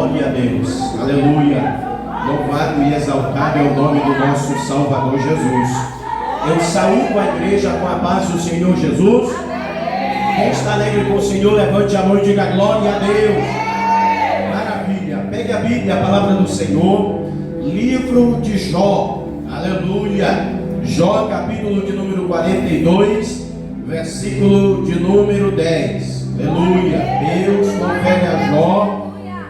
Glória a Deus. Aleluia. Louvado e exaltado é o nome do nosso Salvador Jesus. Eu saúdo a igreja com a paz do Senhor Jesus. Quem está alegre com o Senhor, levante a mão e diga glória a Deus. Maravilha. Pegue a Bíblia, a palavra do Senhor. Livro de Jó. Aleluia. Jó, capítulo de número 42, versículo de número 10. Aleluia. Deus confere a Jó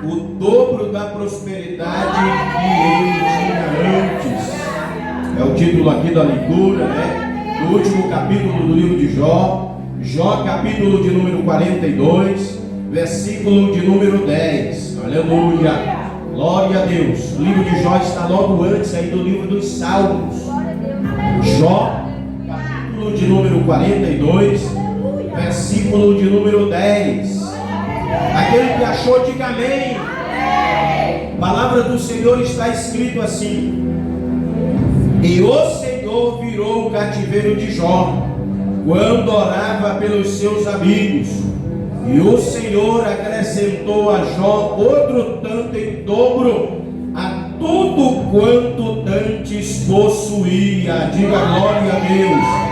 o dobro da prosperidade que ele tinha antes. É o título aqui da leitura, né? Do último capítulo do livro de Jó. Jó, capítulo de número 42, versículo de número 10. Aleluia. Glória a Deus. O livro de Jó está logo antes aí do livro dos Salmos. Jó, capítulo de número 42, versículo de número 10. Aquele que achou, diga amém. A palavra do Senhor está escrito assim: e o Senhor virou o cativeiro de Jó, quando orava pelos seus amigos. E o Senhor acrescentou a Jó outro tanto em dobro a tudo quanto dantes possuía. Diga glória a Deus.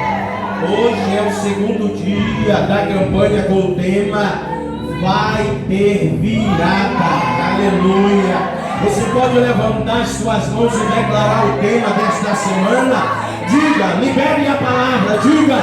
Hoje é o segundo dia da campanha com o tema Vai ter virada. Aleluia. Você pode levantar as suas mãos e declarar o tema desta semana. Diga, libere a palavra. Diga,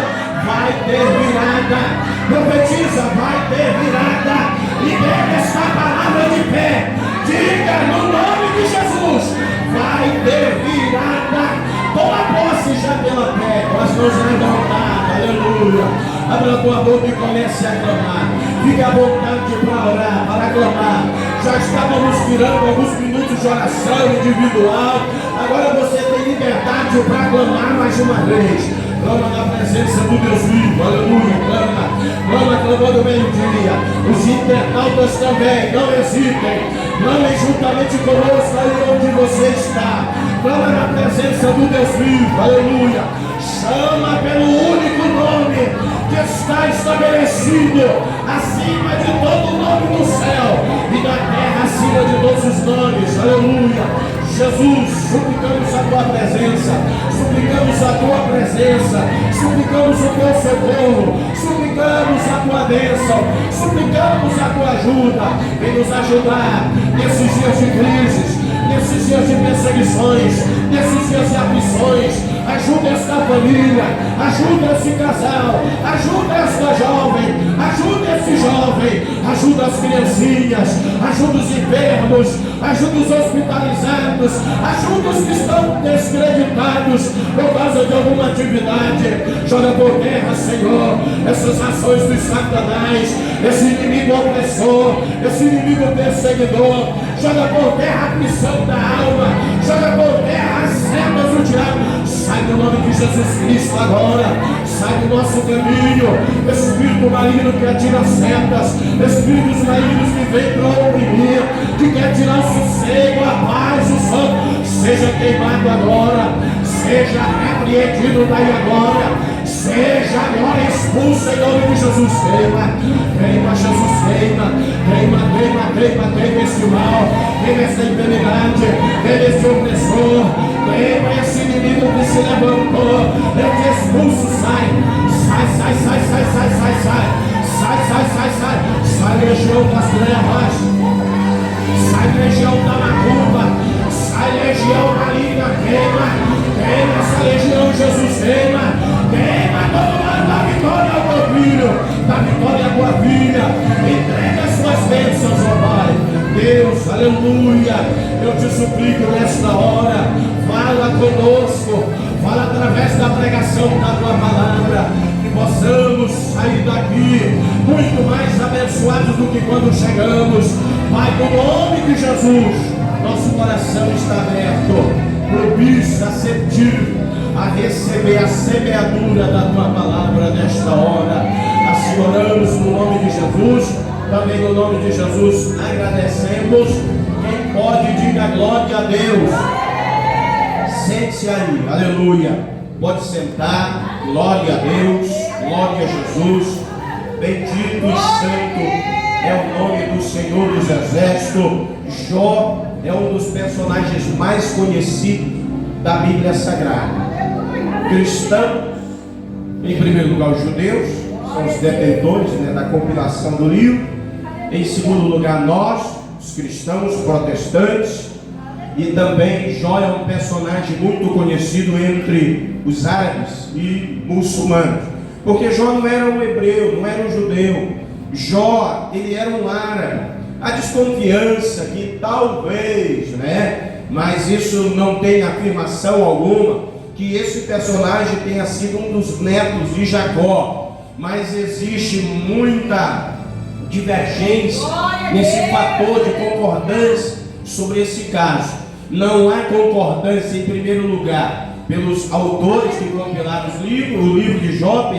vai ter virada. Profetiza, vai ter virada. Libere esta palavra de fé. Diga no nome de Jesus, vai ter virada. Toma posse já pela fé, com as mãos levantadas. Aleluia. Abra a tua boca e comece a clamar. Fique à vontade para orar, para clamar. Já estávamos tirando alguns minutos de oração individual. Agora você tem liberdade para clamar mais uma vez. Clama na presença do Deus vivo. Aleluia. Clama. Clama, clamando meio-dia. Os internautas também, não hesitem. Clamem juntamente conosco aí onde você está. Clama na presença do Deus vivo. Aleluia. Chama pelo único nome que está estabelecido acima de todo nome no céu e na terra, acima de todos os nomes. Aleluia. Jesus, suplicamos a tua presença, suplicamos a tua presença, suplicamos o teu socorro, suplicamos a tua bênção, suplicamos a tua ajuda. Vem nos ajudar nesses dias de crises, nesses dias de perseguições, nesses dias de aflições. Ajuda esta família, ajuda esse casal, ajuda esta jovem, ajuda esse jovem, ajuda as criancinhas, ajuda os enfermos, ajuda os hospitalizados, ajuda os que estão descreditados por causa de alguma atividade. Joga por terra, Senhor, essas ações dos Satanás, esse inimigo opressor, esse inimigo perseguidor. Joga por terra a missão da alma, joga por terra as setas do diabo. Sai no nome de Jesus Cristo agora. Sai do nosso caminho. Espírito maligno que atira setas, espíritos malignos que vem para oprimir, que quer tirar o sossego, a paz, o sono, seja queimado agora, seja repreendido daí agora. Seja agora expulso em nome de Jesus. Queima, queima, Jesus, queima, queima, queima, queima, queima esse mal, queima essa enfermidade, queima esse opressor, queima esse inimigo que se levantou. Eu te expulso, sai, sai, sai, sai, sai, sai, sai, sai, sai, sai, sai, sai, sai, legião das trevas, sai, legião da macumba, sai, legião maligna, queima, queima essa legião, Jesus, queima. Queima todo mundo da vitória ao teu filho, da vitória à tua filha. Entrega as tuas bênçãos, ó Pai. Deus, aleluia. Eu te suplico nesta hora, fala conosco, fala através da pregação da tua palavra, que possamos sair daqui muito mais abençoados do que quando chegamos. Pai, no nome de Jesus, nosso coração está aberto, propício, receptivo a receber a semeadura da tua palavra nesta hora. Assim oramos no nome de Jesus. Também no nome de Jesus agradecemos. Quem pode, diga glória a Deus. Sente-se aí, aleluia. Pode sentar, glória a Deus, glória a Jesus. Bendito e santo é o nome do Senhor dos Exércitos. Jó é um dos personagens mais conhecidos da Bíblia Sagrada. Cristão, em primeiro lugar os judeus, são os detentores, da compilação do livro. Em segundo lugar nós, os cristãos, protestantes. E também Jó é um personagem muito conhecido entre os árabes e muçulmanos, porque Jó não era um hebreu, não era um judeu. Jó, ele era um árabe. A desconfiança que talvez, mas isso não tem afirmação alguma, que esse personagem tenha sido um dos netos de Jacó. Mas existe muita divergência nesse fator de concordância sobre esse caso. Não há concordância, em primeiro lugar, pelos autores que compilaram o livro de Jó,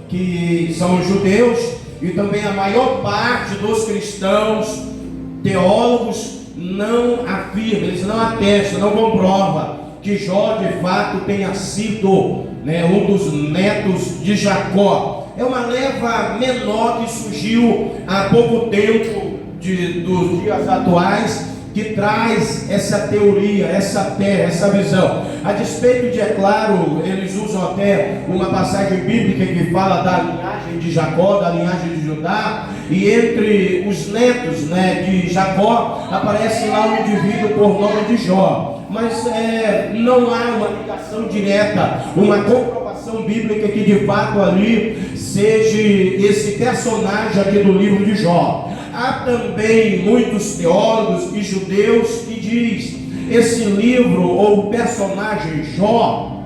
que são os judeus, e também a maior parte dos cristãos, teólogos, não afirma, eles não atestam, não comprovam que Jó de fato tenha sido um dos netos de Jacó. É uma leva menor que surgiu há pouco tempo dos dias atuais, que traz essa teoria, essa visão. A despeito de, é claro, eles usam até uma passagem bíblica que fala da linhagem de Jacó, da linhagem de Judá, e entre os netos de Jacó aparece lá um indivíduo por nome de Jó. Mas não há uma ligação direta, uma comprovação bíblica que de fato ali seja esse personagem aqui do livro de Jó. Há também muitos teólogos e judeus que diz esse livro ou o personagem Jó,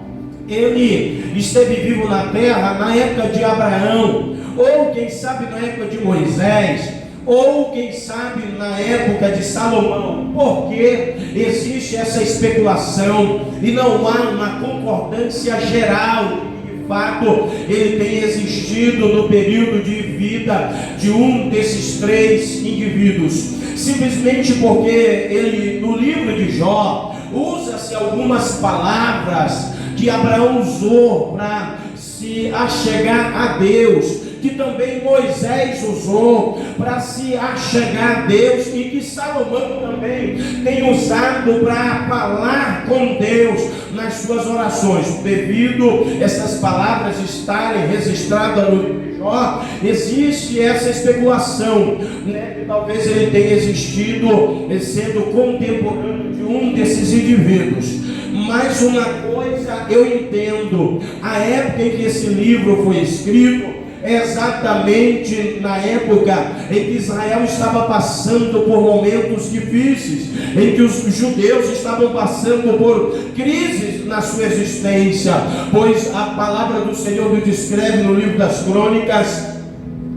ele esteve vivo na terra na época de Abraão, ou quem sabe na época de Moisés, ou quem sabe na época de Salomão, porque existe essa especulação e não há uma concordância geral. De fato, ele tem existido no período de vida de um desses três indivíduos, simplesmente porque ele, no livro de Jó, usa-se algumas palavras que Abraão usou para se achegar a Deus, que também Moisés usou para se achegar a Deus, e que Salomão também tem usado para falar com Deus nas suas orações. Devido a essas palavras estarem registradas no livro de Jó, existe essa especulação, que talvez ele tenha existido sendo contemporâneo de um desses indivíduos. Mas uma coisa eu entendo: a época em que esse livro foi escrito é exatamente na época em que Israel estava passando por momentos difíceis, em que os judeus estavam passando por crises na sua existência, pois a palavra do Senhor nos descreve no livro das Crônicas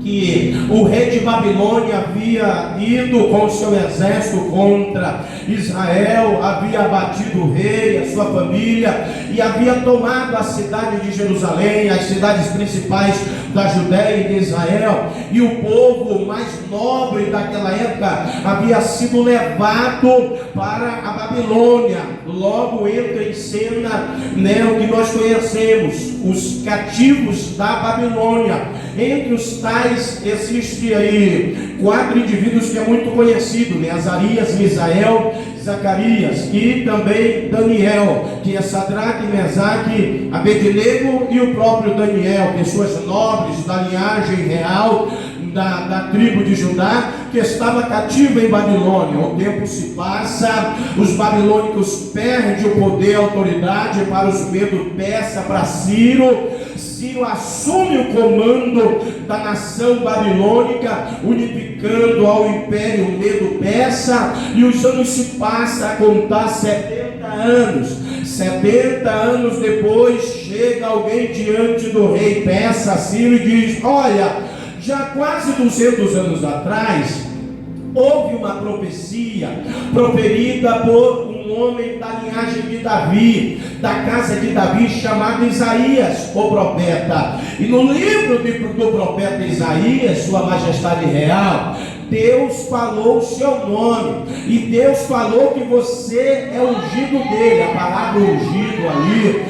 que o rei de Babilônia havia ido com o seu exército contra Israel, havia abatido o rei, a sua família, e havia tomado a cidade de Jerusalém, as cidades principais da Judéia e de Israel, e o povo mais nobre daquela época havia sido levado para a Babilônia. Logo entra em cena o que nós conhecemos, os cativos da Babilônia. Entre os tais existe aí 4 indivíduos que é muito conhecido, Azarias, Misael, Zacarias e também Daniel, que é Sadraque, Mesaque, Abednego e o próprio Daniel, pessoas nobres da linhagem real da tribo de Judá, que estava cativa em Babilônia. O tempo se passa, os babilônicos perdem o poder e a autoridade para os Medo-Persa, para Ciro. Ciro assume o comando da nação babilônica, unificando ao império Medo-Persa, e os anos se passam a contar 70 anos. 70 anos depois, chega alguém diante do rei persa Ciro e diz: olha, já quase 200 anos atrás, houve uma profecia proferida por um homem da linhagem de Davi, da casa de Davi, chamado Isaías, o profeta. E no livro do profeta Isaías, Sua Majestade Real, Deus falou o seu nome, e Deus falou que você é ungido dele. A palavra ungido ali,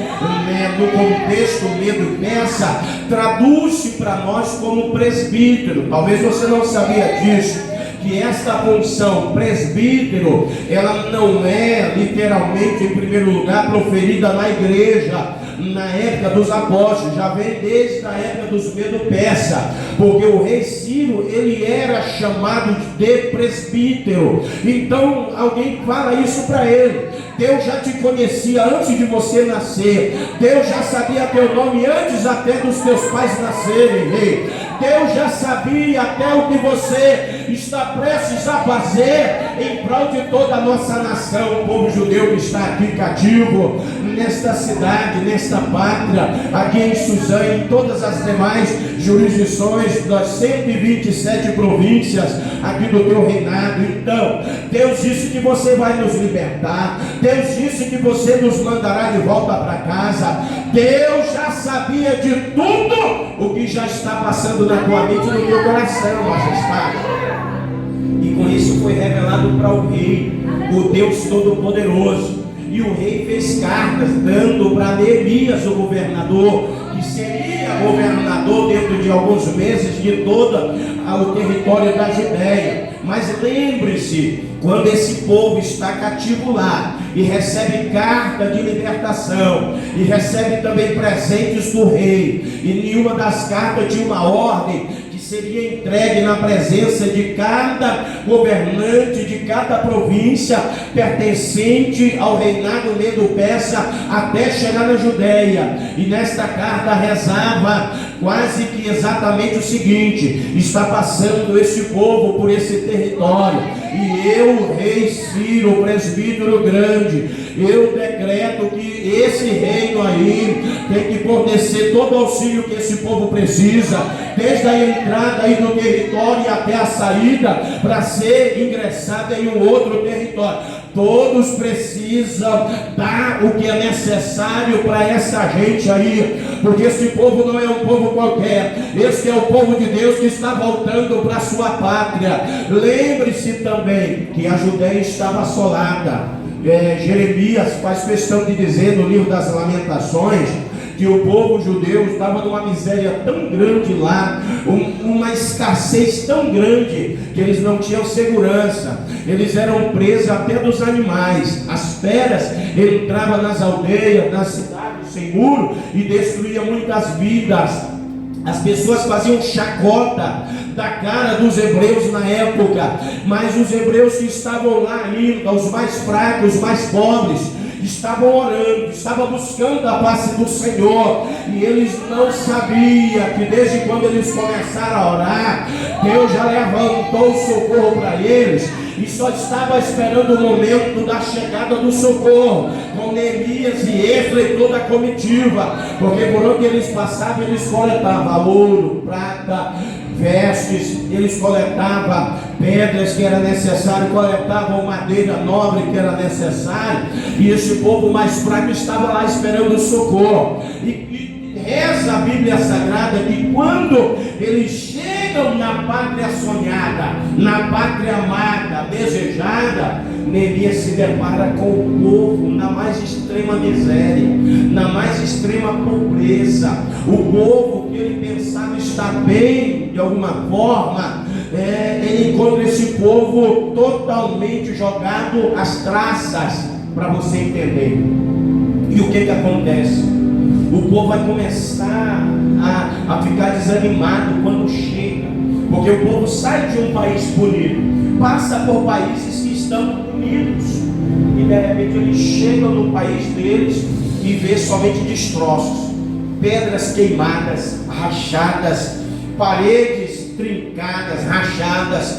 né, no contexto medo peça, traduz-se para nós como presbítero. Talvez você não sabia disso, que esta função presbítero, ela não é literalmente, em primeiro lugar, proferida na igreja na época dos apóstolos, já vem desde a época dos Medo-Persa, porque o rei Ciro, ele era chamado de presbítero. Então alguém fala isso para ele: Deus já te conhecia antes de você nascer, Deus já sabia teu nome antes até dos teus pais nascerem, rei. Deus já sabia até o que você está prestes a fazer em prol de toda a nossa nação, o povo judeu que está aqui cativo, nesta cidade, nesta pátria, aqui em Suzã e em todas as demais jurisdições das 127 províncias aqui do teu reinado. Então, Deus disse que você vai nos libertar, Deus disse que você nos mandará de volta para casa. Deus já sabia de tudo o que já está passando na tua mente e no teu coração, majestade. E com isso foi revelado para o rei, o Deus Todo-Poderoso. E o rei fez cartas dando para Neemias, o governador, que seria governador dentro de alguns meses de todo o território da Judéia. Mas lembre-se, quando esse povo está cativo lá e recebe carta de libertação e recebe também presentes do rei, e nenhuma das cartas tinha uma ordem que seria entregue na presença de cada governante de cada província pertencente ao reinado Medo-Persa até chegar na Judéia. E nesta carta rezava quase que exatamente o seguinte: está passando esse povo por esse território, e eu, rei Ciro, presbítero grande, eu decreto que esse reino aí tem que fornecer todo o auxílio que esse povo precisa, desde a entrada aí do território até a saída, para ser ingressado em um outro território. Todos precisam dar o que é necessário para essa gente aí, porque esse povo não é um povo qualquer, esse é o povo de Deus que está voltando para a sua pátria. Lembre-se também que a Judéia estava assolada. Jeremias faz questão de dizer no livro das Lamentações que o povo judeu estava numa miséria tão grande lá, uma escassez tão grande, que eles não tinham segurança, eles eram presos até dos animais. As feras entravam nas aldeias, nas cidades sem muro e destruíam muitas vidas. As pessoas faziam chacota da cara dos hebreus na época, mas os hebreus que estavam lá ainda, os mais fracos, os mais pobres, estavam orando, estavam buscando a face do Senhor, e eles não sabiam que desde quando eles começaram a orar, Deus já levantou o socorro para eles, e só estava esperando o momento da chegada do socorro, com Neemias e Esdras e toda a comitiva, porque por onde eles passavam, eles coletavam ouro, prata, vestes, eles coletavam pedras que era necessário, coletavam madeira nobre que era necessário, e esse povo mais fraco estava lá esperando o socorro. E reza a Bíblia Sagrada que quando eles chegam na pátria sonhada, na pátria amada, desejada, Neemias se depara com o povo na mais extrema miséria, na mais extrema pobreza. O povo que ele pensava estar bem de alguma forma, ele encontra esse povo totalmente jogado às traças, para você entender. E o que acontece? O povo vai começar a ficar desanimado quando chega, porque o povo sai de um país bonito, passa por países que estão unidos, e de repente eles chegam no país deles e vê somente destroços, pedras queimadas, rachadas, paredes trincadas, rachadas,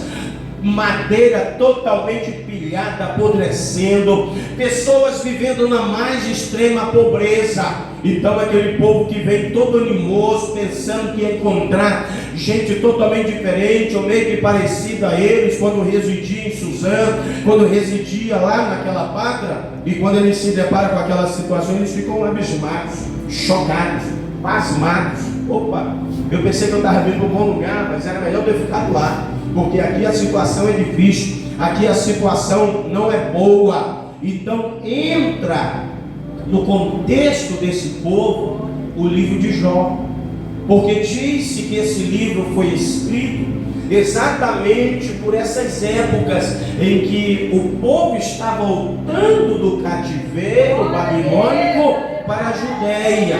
madeira totalmente pilhada, apodrecendo, pessoas vivendo na mais extrema pobreza. Então aquele povo que vem todo animoso, pensando que ia encontrar gente totalmente diferente, ou meio que parecida a eles, quando residia em Suzã, quando residia lá naquela pátria, e quando eles se deparam com aquela situação, eles ficam abismados, chocados, pasmados. Opa, eu pensei que eu estava vindo para um bom lugar, mas era melhor ter ficado lá. porque aqui a situação é difícil, aqui a situação não é boa. Então entra no contexto desse povo o livro de Jó, porque disse que esse livro foi escrito exatamente por essas épocas em que o povo está voltando do cativeiro babilônico para a Judéia.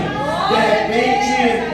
De repente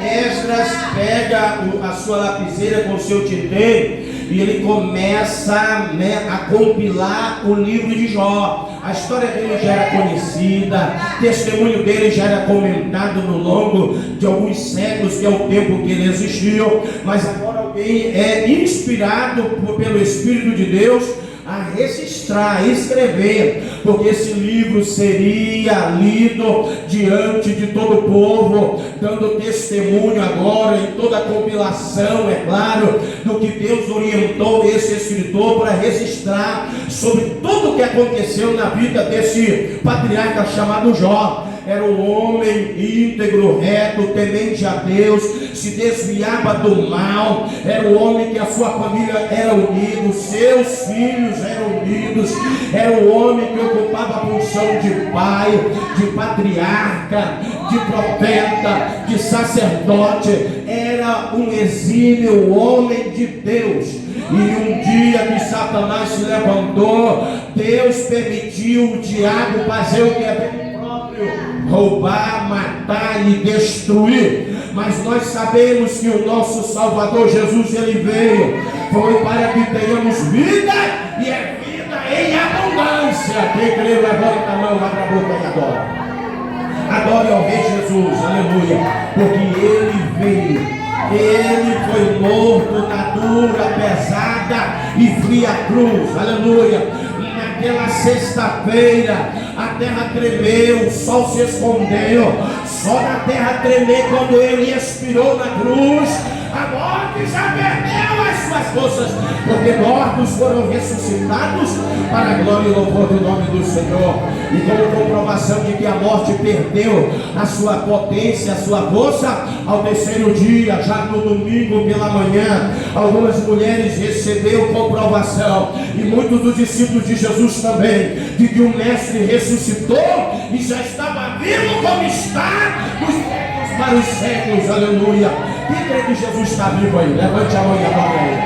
Esdras pega a sua lapiseira com o seu tinteiro e ele começa a compilar o livro de Jó. A história dele já era conhecida, o testemunho dele já era comentado no longo de alguns séculos, que é o tempo que ele existiu. Mas agora alguém é inspirado pelo Espírito de Deus a registrar, escrever, porque esse livro seria lido diante de todo o povo, dando testemunho agora em toda a compilação, é claro, do que Deus orientou esse escritor para registrar sobre tudo o que aconteceu na vida desse patriarca chamado Jó. Era um homem íntegro, reto, temente a Deus, se desviava do mal. Era um homem que a sua família era unida, seus filhos eram unidos. Era um homem que ocupava a função de pai, de patriarca, de profeta, de sacerdote. Era um exímio homem de Deus. E um dia que Satanás se levantou, Deus permitiu o diabo fazer o que é bem próprio: roubar, matar e destruir. Mas nós sabemos que o nosso Salvador Jesus, ele veio, foi para que tenhamos vida, e é vida em abundância. Quem crê, levanta a mão, abre a boca e adora. Adore ao Rei Jesus, aleluia, porque ele veio. Ele foi morto na dura, pesada e fria cruz, aleluia. Naquela sexta-feira a terra tremeu, o sol se escondeu. Só na terra tremer quando ele expirou na cruz. A morte já perdeu as suas forças, porque mortos foram ressuscitados para a glória e louvor do nome do Senhor. E como comprovação de que a morte perdeu a sua potência, a sua força, ao terceiro dia, já no domingo pela manhã, algumas mulheres receberam comprovação, e muitos dos discípulos de Jesus também, de que o Mestre ressuscitou e já estava vivo como está dos séculos para os séculos, aleluia. Quem crê que Jesus está vivo aí? Levante a mão e adore aí.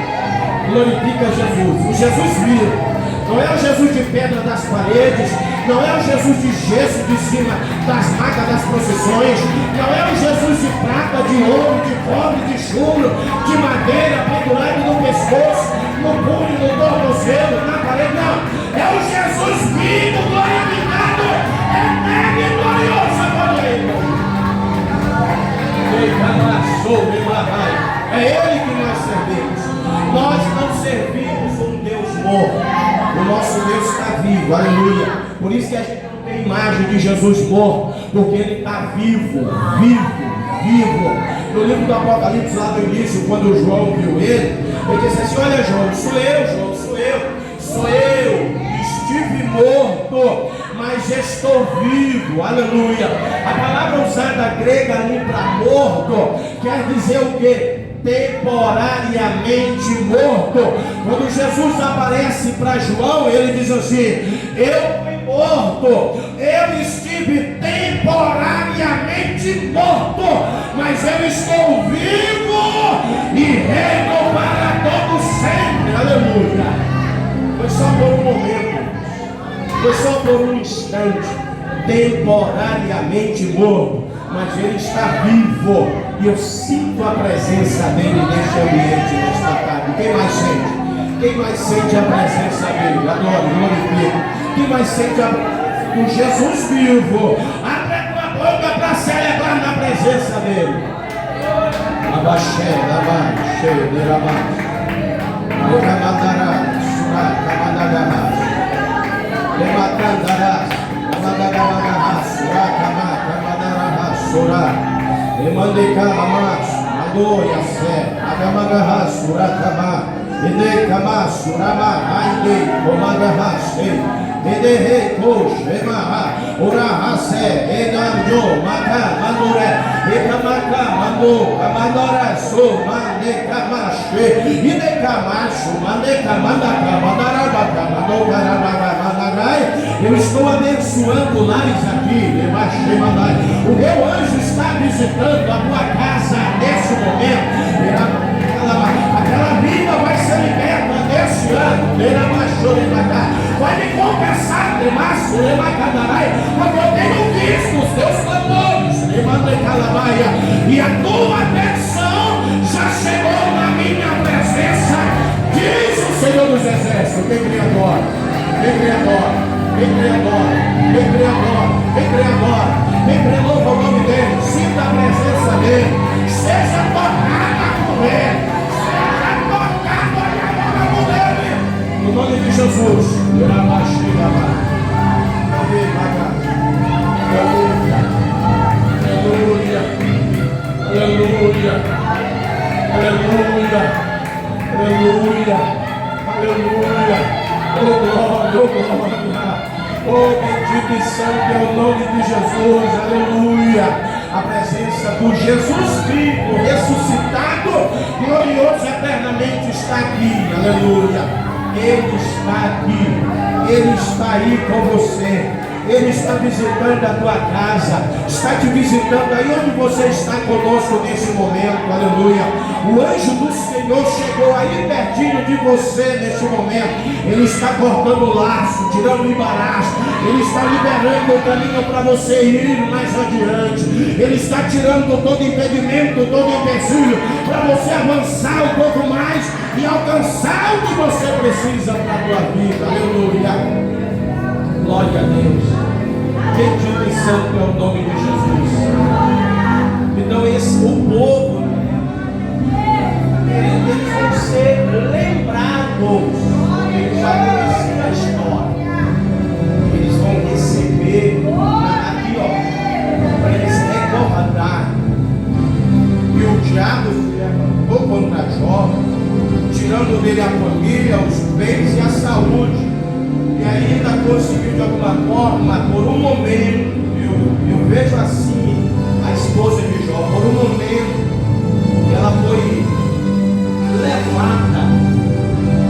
Glorifica Jesus. O Jesus vivo. Não é o Jesus de pedra das paredes, não é o Jesus de gesso de cima das macas das procissões, não é o Jesus de prata, de ouro, de cobre, de chumbo, de madeira, pendurado no pescoço, no punho, no tornozelo, na parede, não. É o Jesus vivo, glorificado, eterno e glorioso. Pode ir. É Ele que nós servimos. Nós não servimos um Deus morto. O nosso Deus está vivo, aleluia. Por isso que a gente não tem imagem de Jesus morto, porque Ele está vivo, vivo, vivo. No livro do Apocalipse, lá do início, quando João viu ele disse assim: olha, João, sou eu, estive morto, mas estou vivo, aleluia. A palavra usada grega ali para morto quer dizer o quê? Temporariamente morto. Quando Jesus aparece para João, ele diz assim: eu fui morto, eu estive temporariamente morto, mas eu estou vivo e reino para todo sempre, aleluia. Foi só por um momento, foi só por um instante, temporariamente morto, mas ele está vivo. E eu sinto a presença dele neste ambiente, nesta tarde. Quem mais sente? Quem mais sente a presença dele? Adoro, glorifico. Quem mais sente a presença do Jesus vivo? Abre a tua boca para celebrar na presença dele. Abaixé, abaixé, abaixé. Abadará, surata, abadará. Levantará, abadará, surata, abadará, surata. Emandei calamas, adoia fé, agamagarra, suratama, ende cama, surama, ainde, Omagahase, Edehe Kosh, Emaha, Urahase, Edanjo, Maka, Mandore, Ekamaka, Mando, Amadora, So, Mandekamache, Idekamacho, Mandekamandaka, Mandarabaka, Mandokarabaga, Mandarai. Eu estou abençoando lares aqui, o meu anjo está visitando a tua casa nesse momento. Aquela vida vai ser liberta nesse ano. Vai me compensar, porque eu tenho visto os teus clamores, e a tua atenção já chegou na minha presença, diz o Senhor dos Exércitos. Quem crê agora? Quem crê agora? Quem crê agora? Quem crê agora? Quem crê agora? Quem crê louva o nome dele? Sinta a presença dele. Seja tocada por ele. Seja tocada por ele. No nome de Jesus. Aleluia. Aleluia. Aleluia. Aleluia. Aleluia. Oh glória, oh glória. Oh, bendito e santo é o nome de Jesus, aleluia. A presença do Jesus vivo, ressuscitado, glorioso eternamente está aqui, aleluia. Ele está aqui, Ele está aí com você. Ele está visitando a tua casa, está te visitando aí onde você está conosco nesse momento, aleluia. O anjo do Senhor chegou aí pertinho de você nesse momento. Ele está cortando o laço, tirando o embaraço. Ele está liberando o caminho para você ir mais adiante. Ele está tirando todo impedimento, todo empecilho, para você avançar um pouco mais e alcançar o que você precisa para a tua vida, aleluia. Glória a Deus. Bendito e santo é o nome de Jesus. Então o povo, eles vão ser lembrados. Eles já conhecem a história. Eles vão receber aqui, ó, para eles recordarem. E o diabo se levantou contra Jó, tirando dele a família, os bens e a saúde. E ainda conseguiu de alguma forma, por um momento, eu vejo assim, a esposa de Jó, por um momento, ela foi levada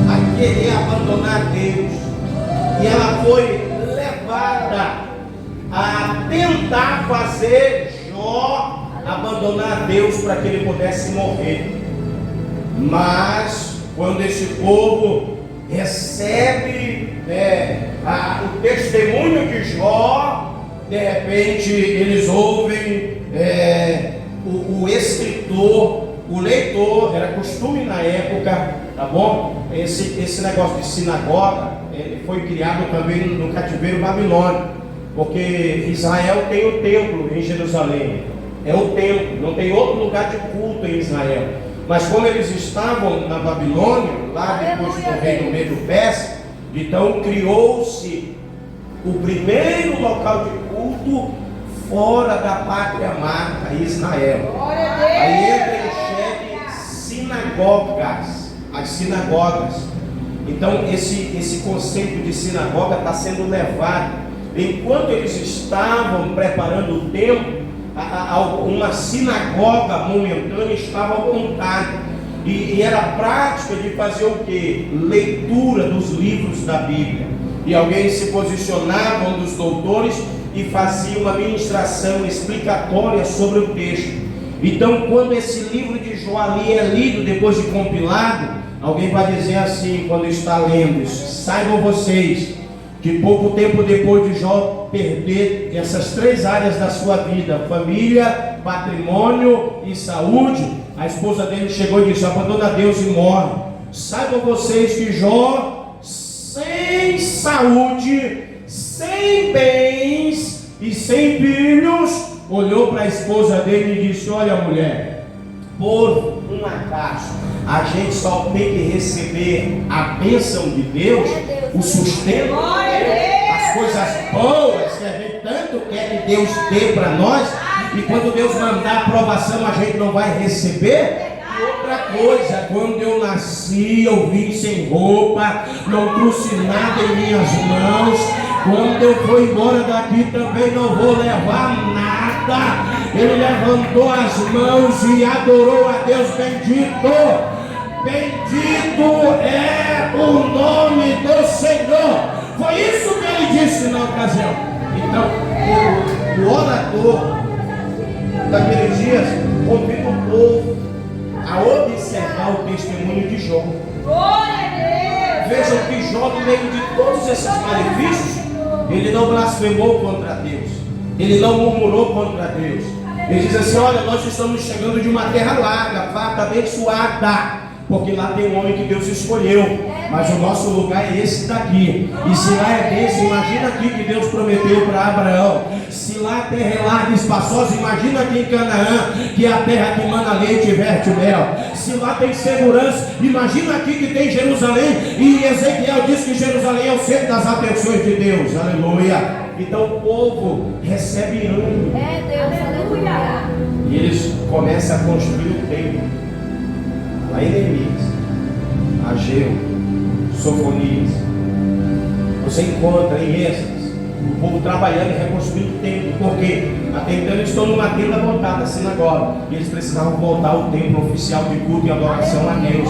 a querer abandonar Deus. E ela foi levada a tentar fazer Jó abandonar Deus para que ele pudesse morrer. Mas, quando esse povo recebe o testemunho de Jó, de repente eles ouvem o escritor, o leitor. Era costume na época, tá bom? Esse negócio de sinagoga, ele foi criado também no cativeiro babilônico, porque Israel tem o templo em Jerusalém, é o templo, não tem outro lugar de culto em Israel. Mas como eles estavam na Babilônia, lá depois do reino Medo-Persa, então criou-se o primeiro local de culto fora da pátria amada, Israel. Aí entra em xeque sinagogas, as sinagogas. Então esse conceito de sinagoga está sendo levado. Enquanto eles estavam preparando o templo, uma sinagoga momentânea estava montada. E era a prática de fazer o que? Leitura dos livros da Bíblia. E alguém se posicionava, um dos doutores, e fazia uma ministração explicatória sobre o texto. Então, quando esse livro de Jó ali é lido, depois de compilado, alguém vai dizer assim, quando está lendo isso: saibam vocês que pouco tempo depois de Jó perder essas três áreas da sua vida, família, patrimônio e saúde, a esposa dele chegou e disse: abandona Deus e morre. Saibam vocês que Jó, sem saúde, sem bens e sem filhos, olhou para a esposa dele e disse: olha, mulher, por um acaso a gente só tem que receber a bênção de Deus, o sustento, as coisas boas que a gente tanto quer que Deus dê para nós, e quando Deus mandar a aprovação a gente não vai receber. Outra coisa, quando eu nasci, eu vim sem roupa, não trouxe nada em minhas mãos. Quando eu for embora daqui também não vou levar nada. Ele levantou as mãos e adorou a Deus. Bendito, bendito é o nome do Senhor. Foi isso que ele disse na ocasião. Então, o orador daqueles dias convida o povo a observar o testemunho de Jó. Vejam que Jó, no meio de todos esses malefícios, ele não blasfemou contra Deus, ele não murmurou contra Deus. Ele diz assim: olha, nós estamos chegando de uma terra larga, farta, abençoada, porque lá tem um homem que Deus escolheu, mas o nosso lugar é esse daqui. E se lá é bênção, imagina aqui que Deus prometeu para Abraão. Se lá a terra é larga e espaçosa, imagina aqui em Canaã, que é a terra que mana leite e verte mel. Se lá tem segurança, imagina aqui que tem Jerusalém. E Ezequiel diz que Jerusalém é o centro das atenções de Deus. Aleluia. Então o povo recebe ânimo. É Deus, aleluia. E eles começam a construir o templo. Lá em Neemias, Ageu, Sofonias, você encontra em Esdras o povo trabalhando e reconstruindo o templo. Por quê? Até então eles estão numa tenda montada, a sinagoga, e eles precisavam voltar ao templo oficial de culto e adoração a Deus.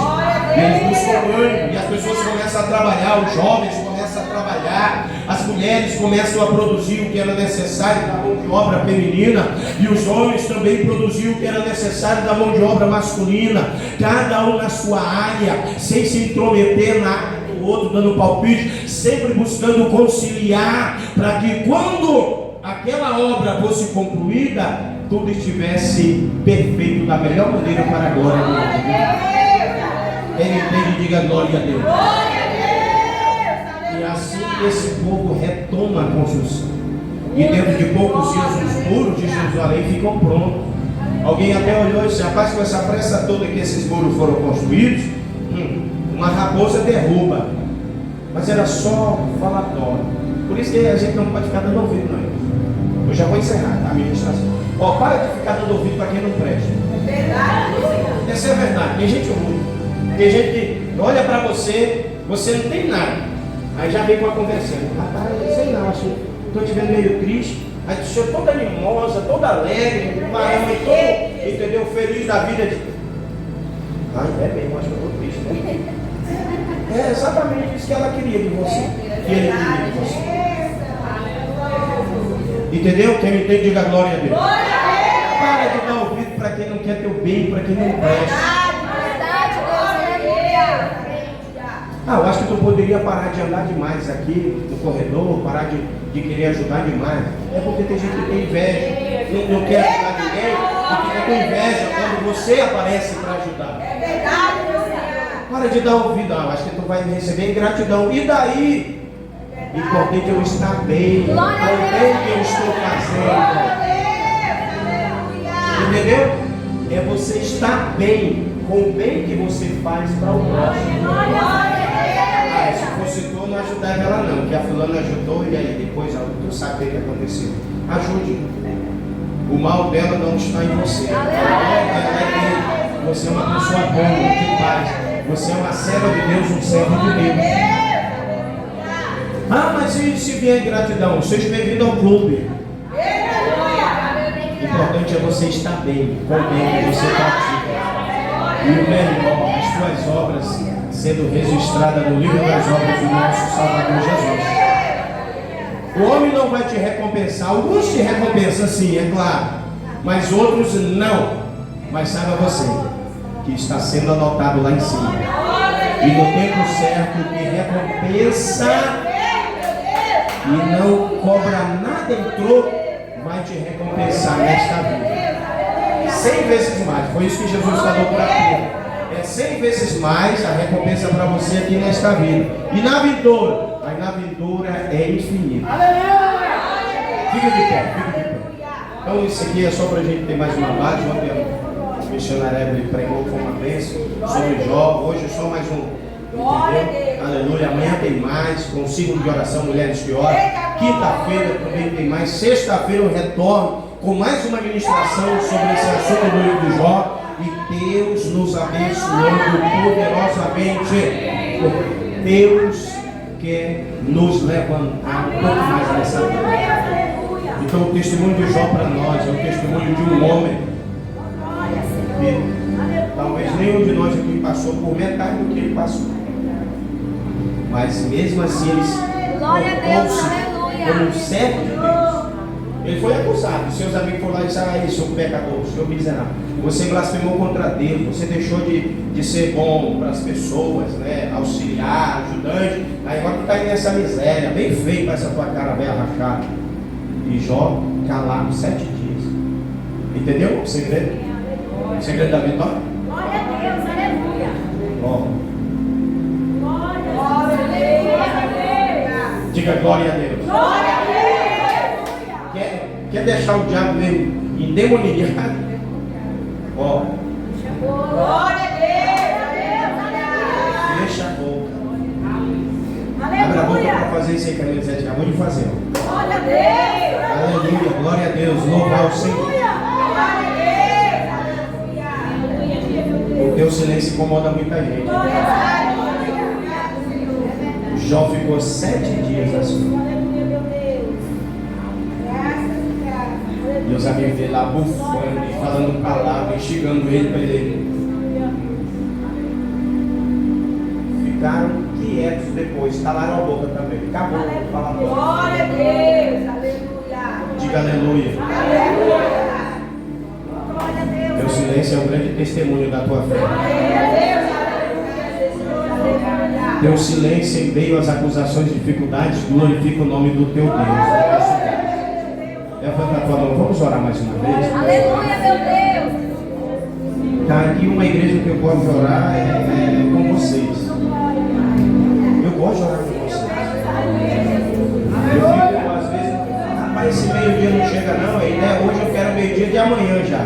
E eles buscam ânimo, e as pessoas começam a trabalhar, os jovens começam a trabalhar, as mulheres começam a produzir o que era necessário da mão de obra feminina, e os homens também produziam o que era necessário da mão de obra masculina, cada um na sua área, sem se intrometer na área do outro, dando palpite, sempre buscando conciliar, para que quando aquela obra fosse concluída, tudo estivesse perfeito da melhor maneira para a glória de Deus. Quem entende, diga glória a Deus. E assim esse povo retoma a construção. E dentro de poucos dias os muros de Jerusalém ficam prontos. Alguém até olhou e disse: rapaz, com essa pressa toda que esses muros foram construídos, uma raposa derruba. Mas era só falatório. Por isso que a gente não pode ficar dando ouvido, não. Eu já vou encerrar a ministração. Ó, para de ficar dando ouvido para quem não presta. É verdade. Essa é a verdade. Tem gente ruim. Tem gente que olha para você, você não tem nada. Aí já vem com a conversa. Rapaz, sei não, acho que estou te vendo meio triste. Aí tu chega toda animosa, toda alegre, marama e todo, entendeu? Feliz da vida de. Ai, é bem, eu acho que eu estou triste, né? É exatamente isso que ela queria de você. Que ele queria de você. Entendeu? Quem me entende, diga glória a Deus. Para de dar ouvido para quem não quer teu bem, para quem não presta. Eu acho que tu poderia parar de andar demais aqui no corredor, parar de querer ajudar demais. É porque tem gente que tem inveja, não quer ajudar ninguém, e fica com inveja quando você aparece para ajudar. É verdade, meu Senhor. Para de dar ouvido, acho que tu vai receber ingratidão. E daí? Importante eu estar bem, com o bem que eu estou fazendo. Entendeu? É você estar bem com o bem que você faz para o próximo. Se fosse tu, não ajudava ela não, que a fulana ajudou e aí depois tu sabe o que aconteceu. Ajude. O mal dela não está em você. Você é uma pessoa boa, de paz. Você é uma serva de Deus, um servo de Deus. Mas se vier gratidão, seja bem-vindo ao clube. O importante é você estar bem, com o bem que você pratica. E o melhor, as suas obras sendo registrada no livro das obras do nosso Salvador Jesus. O homem não vai te recompensar. Alguns te recompensam sim, é claro, mas outros não. Mas saiba você que está sendo anotado lá em cima, e no tempo certo que recompensa e não cobra nada em troco, vai te recompensar nesta vida 100 vezes mais. Foi isso que Jesus falou para Pedro. 100 vezes mais a recompensa para você aqui nesta vida. E na vindoura? Mas na vindoura é infinita. Fica de pé, fica de pé. Então isso aqui é só para a gente ter mais uma base. Ontem a missionária Evelyn pregou com uma bênção sobre Jó. Hoje só mais um. Entendeu? Aleluia. Amanhã tem mais. Com um ciclo de oração, mulheres que oram. Quinta-feira também tem mais. Sexta-feira eu retorno com mais uma ministração sobre esse assunto do livro de Jó. e Deus nos abençoando poderosamente. Porque Deus quer nos levantar um pouco mais nessa vida. Então o testemunho de Jó para nós é o testemunho de um homem que talvez nenhum de nós aqui passou por metade do que ele passou. Mas mesmo assim ele se como um servo de Deus. Ele foi acusado, seus amigos foram lá e disseram: aí, seu pecador, seu miserável, você blasfemou contra Deus, você deixou de ser bom para as pessoas, né? Auxiliar, ajudante, aí agora tu está aí nessa miséria, bem feio com essa tua cara bem rachada. E Jó calado 7 dias. Entendeu o segredo? O segredo da vitória? Glória a Deus, aleluia. Ó, Glória a Deus. diga glória a Deus. Glória a Deus. Quer deixar o diabo meio endemoniado? Ó, Glória a Deus. fecha a boca. Abre a boca para fazer isso aí que a minha Zé acabou de fazer. Glória a Deus. Aleluia, glória a Deus, louvar o Senhor. Glória a Deus. O teu silêncio incomoda muita gente. Jó ficou 7 dias assim. E os amigos dele lá bufando e falando palavras, instigando ele para ele. Ficaram quietos depois, calaram a boca também. Acabou de falar. Glória a Deus. Aleluia. Diga aleluia. Aleluia. Glória a Deus. Teu silêncio é um grande testemunho da tua fé. Glória a Deus. Aleluia. Teu silêncio em meio às acusações e dificuldades glorifica o nome do teu Deus. Levanta a tua mão, vamos orar mais uma vez. Aleluia, meu Deus. Está aqui uma igreja que eu gosto de orar com vocês. Eu gosto de orar com vocês. Eu fico às vezes, rapaz, esse meio-dia não chega não, a ideia hoje eu quero meio-dia de amanhã já.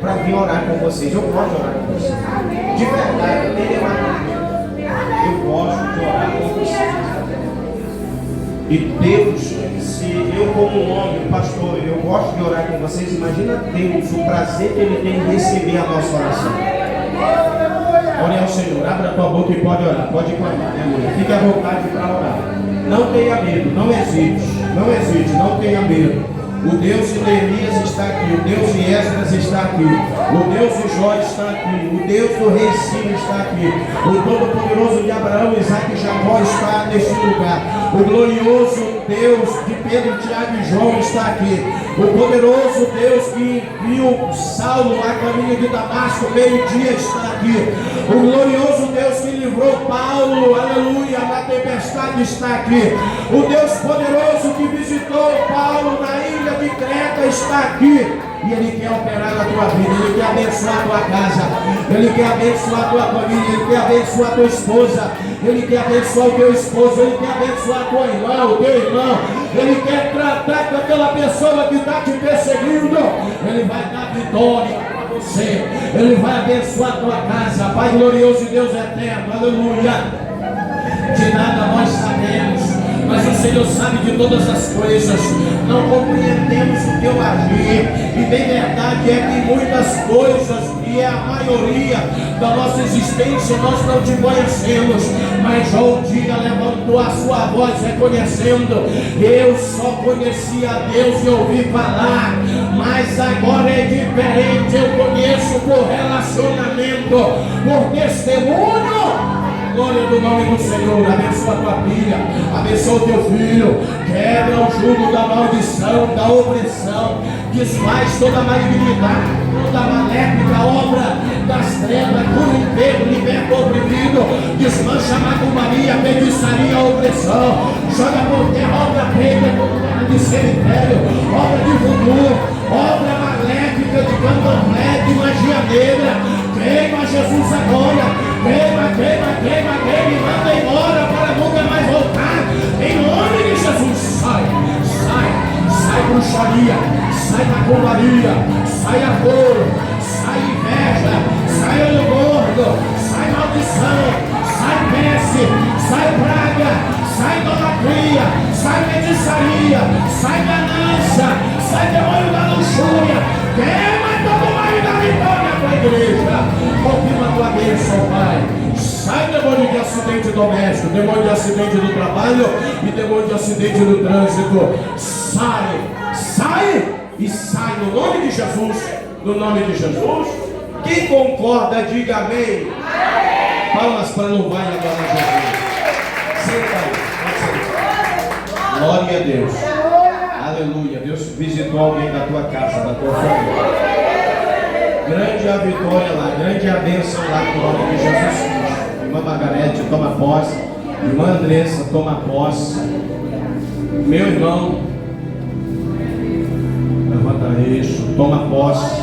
Para vir orar com vocês. Eu gosto de orar com vocês. De verdade, eu tenho uma eu gosto de orar com vocês. E Deus, se eu como um homem, pastor, eu gosto de orar com vocês, imagina Deus, o prazer que Ele tem em receber a nossa oração. Ore ao Senhor, abra a tua boca e pode orar, pode clamar, aleluia. Fique à vontade para orar. Não tenha medo, não hesite, não tenha medo. O Deus de Neemias está aqui, o Deus de Esdras está aqui, o Deus de Jó está aqui, o Deus do rei Ciro está aqui, o Todo-Poderoso de Abraão, Isaac e Jacó está neste lugar, o glorioso Deus de Pedro, Tiago e João está aqui, o poderoso Deus que viu Saulo a caminho de Damasco, meio-dia está aqui, o glorioso Deus que livrou Paulo, aleluia, da tempestade está aqui, o Deus poderoso que visitou Paulo na ilha de Creta está aqui. E Ele quer operar na tua vida, Ele quer abençoar a tua casa, Ele quer abençoar a tua família, Ele quer abençoar a tua esposa, Ele quer abençoar o teu esposo, Ele quer abençoar a tua irmã, o teu irmão, Ele quer tratar com aquela pessoa que está te perseguindo, Ele vai dar vitória para você, Ele vai abençoar a tua casa, Pai glorioso e Deus eterno, aleluia. De nada nós sabemos, mas o Senhor sabe de todas as coisas, não compreendemos o teu agir, e bem verdade é que muitas coisas, e é a maioria da nossa existência, nós não te conhecemos, mas já um dia levantou a sua voz reconhecendo: eu só conhecia a Deus e ouvi falar, mas agora é diferente, eu conheço por relacionamento, por testemunho. Glória do nome do Senhor, abençoa a tua filha, abençoa o teu filho, quebra o jugo da maldição, da opressão, desfaz toda a malignidade, toda a maléfica obra das trevas, cura o enfermo, liberta o oprimido, desmancha a macumbaria, a feitiçaria, a opressão, joga por terra obra feita de cemitério, obra de voodoo, obra maléfica de candomblé, de magia negra. Queima Jesus agora, queima, e manda embora para nunca mais voltar, em nome de Jesus. Sai bruxaria, sai macumbaria, sai agouro, sai inveja, sai olho gordo, sai maldição, sai peste, sai praga, sai idolatria, sai feitiçaria, sai ganância, sai demônio da luxúria, queima todo o mal da vitória. igreja. Confirma a tua bênção, Pai. Sai demônio de acidente doméstico, demônio de acidente do trabalho e demônio de acidente do trânsito. Sai, sai e sai no nome de Jesus. No nome de Jesus. Quem concorda, diga amém. Palmas para louvar e adorar Jesus. Senta aí. Glória a Deus. Aleluia. Deus visitou alguém da tua casa, da tua família. Grande é a vitória lá, grande é a bênção lá no nome de Jesus Cristo. Irmã Margarete, toma posse. Irmã Andressa, toma posse. Meu irmão, levanta isso, toma posse.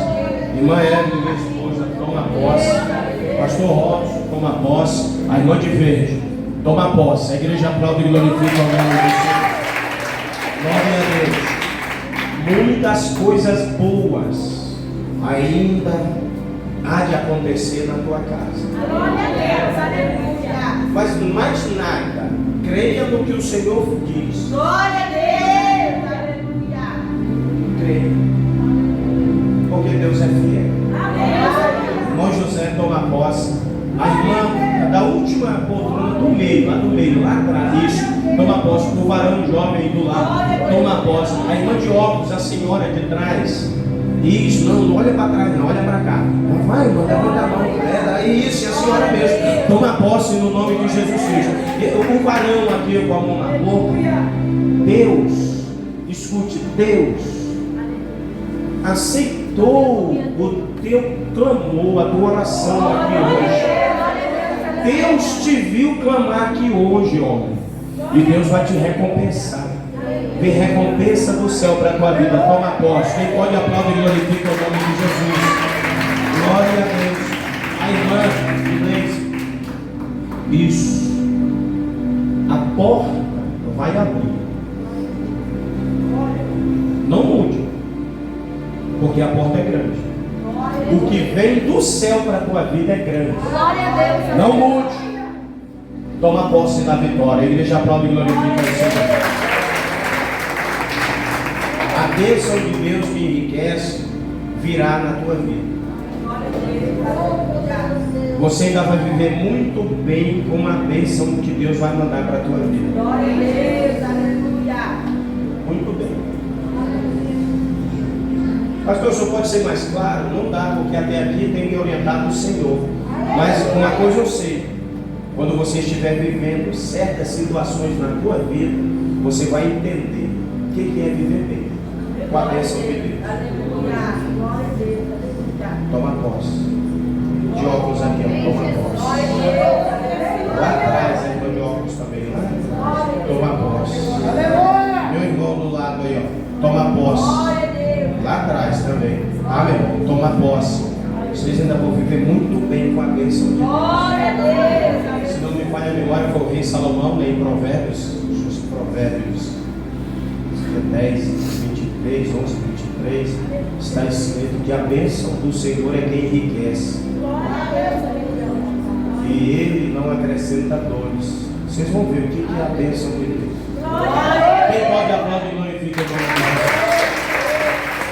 Irmã Evelyn, minha esposa, toma posse. Pastor Robson, toma posse. A irmã de verde, toma posse. A igreja aplaude e glorifica o nome do Senhor. Glória a Deus. Muitas coisas boas ainda há de acontecer na tua casa. Glória a Deus, aleluia. Mas mais nada, creia no que o Senhor diz. Glória a Deus, aleluia. Creia. Porque Deus é fiel. Amém. Irmão José toma posse. A irmã da última poltrona do meio, lá atrás, isso, toma posse. O varão jovem do lado, toma posse. A irmã de óculos, a senhora de trás. Isso, não olha para trás, não, olha para cá. Vai, irmã, levanta a mão. Isso, é a senhora mesmo. Toma posse no nome de Jesus Cristo. O varão aqui com a mão na boca. Deus, escute, Deus aceitou o teu clamor, a tua oração aqui hoje. Deus te viu clamar aqui hoje, homem. E Deus vai te recompensar. Vem recompensa do céu para a tua vida. Toma posse. Quem pode aplaudir e glorifica o nome de Jesus. Glória a Deus. A irmã Inês. Isso. A porta vai abrir. Não mude. Porque a porta é grande. O que vem do céu para a tua vida é grande. Glória a Deus. Não mude. Toma posse da vitória. A igreja aplaude e glorifica o Senhor. A bênção de Deus que enriquece virá na tua vida. Você ainda vai viver muito bem com a bênção que Deus vai mandar para a tua vida. Glória a Deus, aleluia. Muito bem. Pastor, o senhor pode ser mais claro? Não dá, porque até aqui tem me orientado o Senhor. Mas uma coisa eu sei: quando você estiver vivendo certas situações na tua vida, você vai entender o que é viver bem. Com a bênção de Deus. Aleluia. Glória a Deus, aleluia. Toma posse. De óculos aqui, ó. Toma posse. Glória a Deus, aleluia. Lá atrás, a irmã de óculos também, lá. Toma posse. Meu irmão do lado aí, ó. Toma posse. Glória a Deus. Lá atrás também. Ah, meu irmão, toma posse. Vocês ainda vão viver muito bem com a bênção de Deus. Glória a Deus. Se não me falha a memória, foi o rei Salomão, né, em Provérbios. Os Provérbios 10, 23, 11, 23. Está escrito que a bênção do Senhor é quem enriquece. Glória a Deus, aleluia. E Ele não acrescenta dores. Vocês vão ver o que é a bênção de Deus. Glória a Deus. Quem pode aplaudir e glorifica o nome de Deus?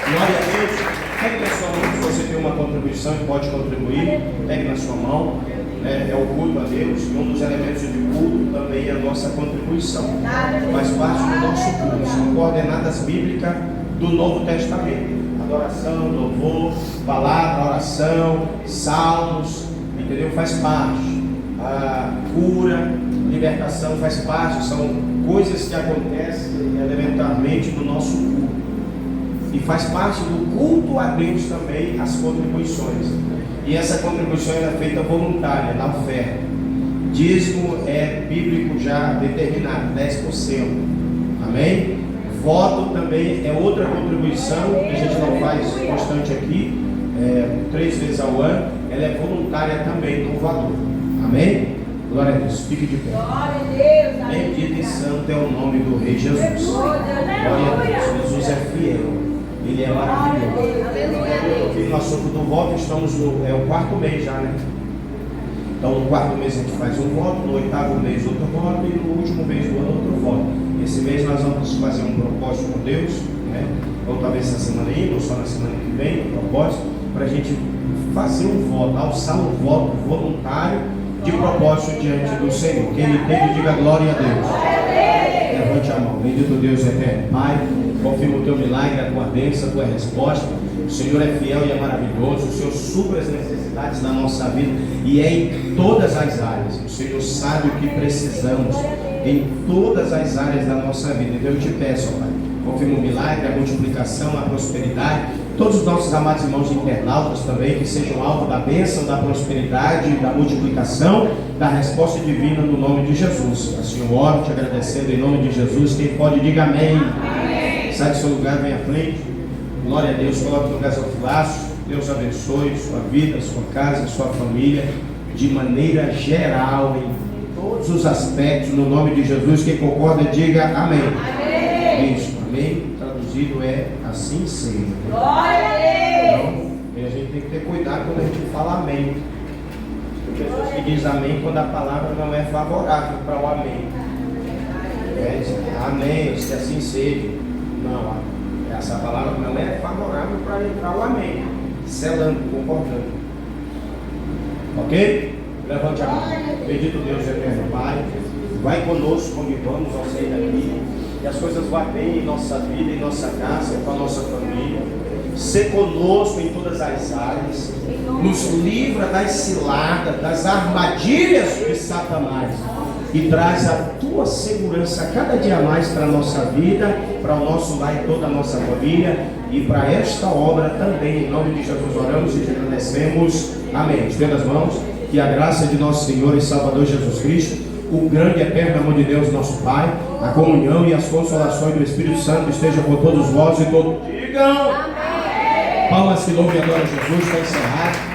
Glória a Deus. Pegue na sua mão, se você tem uma contribuição e pode contribuir. Pegue na sua mão. É o culto a Deus. E um dos elementos de culto também é a nossa contribuição. Faz parte do nosso culto. São coordenadas bíblicas do Novo Testamento. Adoração, louvor, palavra, oração, salmos, entendeu? Faz parte. A cura, libertação faz parte. São coisas que acontecem elementarmente no nosso culto. E faz parte do culto a Deus também as contribuições. E essa contribuição é feita voluntária, na oferta. Dízimo é bíblico já determinado, 10%. Amém? Voto também é outra contribuição que a gente não faz constante aqui, 3 vezes ao ano. Ela é voluntária também no valor. Amém? Glória a Deus. Fique de pé. Glória a Deus. Bendito e santo é o nome do Rei Jesus. Glória a Deus. Jesus é fiel. Ele é maravilhoso. Aqui no assunto do voto, estamos no o 4º mês já, né? Então no 4º mês a gente faz um voto, no 8º mês outro voto e no último mês do ano outro voto. Esse mês nós vamos fazer um propósito com Deus, né? Ou talvez essa semana ainda, ou só na semana que vem, um propósito, para a gente fazer um voto, alçar um voto voluntário de propósito diante do Senhor. Quem entende, diga glória a Deus. Levante a mão. Bendito Deus eterno. Pai, confirma o teu milagre, a tua bênção, a tua resposta. O Senhor é fiel e é maravilhoso. O Senhor supre as necessidades da nossa vida e é em todas as áreas. O Senhor sabe o que precisamos em todas as áreas da nossa vida. Então eu te peço, ó Pai, confirma o milagre, a multiplicação, a prosperidade. Todos os nossos amados irmãos internautas também, que sejam alvo da bênção, da prosperidade, da multiplicação, da resposta divina no nome de Jesus. Assim eu oro te agradecendo em nome de Jesus. Quem pode, diga amém. Amém. Sai do seu lugar, vem à frente. Glória a Deus, coloque no gasofilaço. Deus abençoe sua vida, sua casa, sua família, de maneira geral, em todos os aspectos, no nome de Jesus. Quem concorda, diga amém. Amém. Isso, amém. Traduzido é assim seja. Glória a Deus. Então, a gente tem que ter cuidado quando a gente fala amém. Tem pessoas que dizem amém quando a palavra não é favorável para o amém. Amém, se assim seja. Não, essa palavra não é favorável para entrar o amém. Selando, concordando. Ok? Levante a mão. Bendito Deus eterno Pai. Vai conosco onde vamos ao sair daqui. E as coisas vão bem em nossa vida, em nossa casa, com a nossa família. Ser conosco em todas as áreas. Nos livra das ciladas, das armadilhas de Satanás. E traz a tua segurança cada dia mais para a nossa vida, para o nosso lar e toda a nossa família. E para esta obra também, em nome de Jesus, oramos e te agradecemos. Amém. Estenda as mãos. Que a graça de nosso Senhor e Salvador Jesus Cristo, o grande e eterno amor de Deus, nosso Pai, a comunhão e as consolações do Espírito Santo estejam com todos vós e todos digam. Amém. Palmas que louvem e adoram Jesus. Está encerrado.